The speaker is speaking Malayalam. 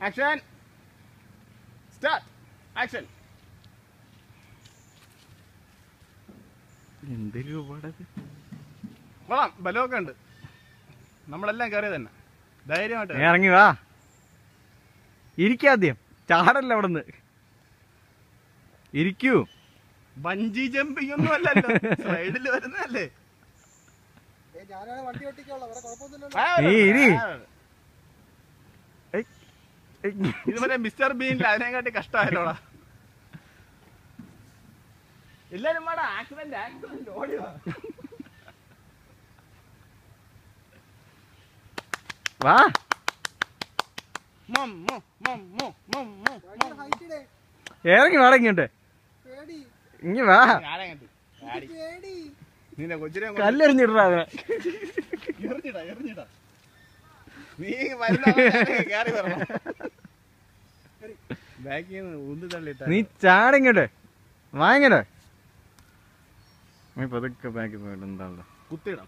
Action start action. എന്തൊരു കൊള്ളാം, ബലമൊക്കെ ഉണ്ട്. നമ്മളെല്ലാം കയറിയത് തന്നെ. ധൈര്യമായിട്ട് ഇറങ്ങി വാ. ഇരിക്കാദ്യം, ചാടല്ല അവിടുന്ന്. ഇരിക്കൂ. ബഞ്ചി ജമ്പിങ് ഒന്നും അല്ലല്ലോ, സൈഡിൽ വരുന്നതല്ലേ. ഇതുവരെ മിസ്റ്റർ ബീനിൽ അതിനെക്കാട്ടി കഷ്ടമായല്ലോടാ. എല്ലാരും വേടാ, ആക്സിഡന്റ് ആക്സിഡന്റ് ഓടിയോ. വാ. ഇറങ്ങി വാട ഇങ്ങോട്ട്. ഇങ്ങി വാ. നിന്നെ കൊച്ചിനെ കല്ലെറിഞ്ഞിട്ടാ അതിനെ. എറിഞ്ഞിടാ നീ കയറി വരണം. ബാക്കിൽ നിന്ന് ഉന്ത് തള്ളിട്ട നീ ചാടിങ്ങോട്ട് വാങ്ങട്ടെ. നീ പതുക്കെ ബാക്കി പോയിട്ട് എന്താ കുത്തിയിടാം.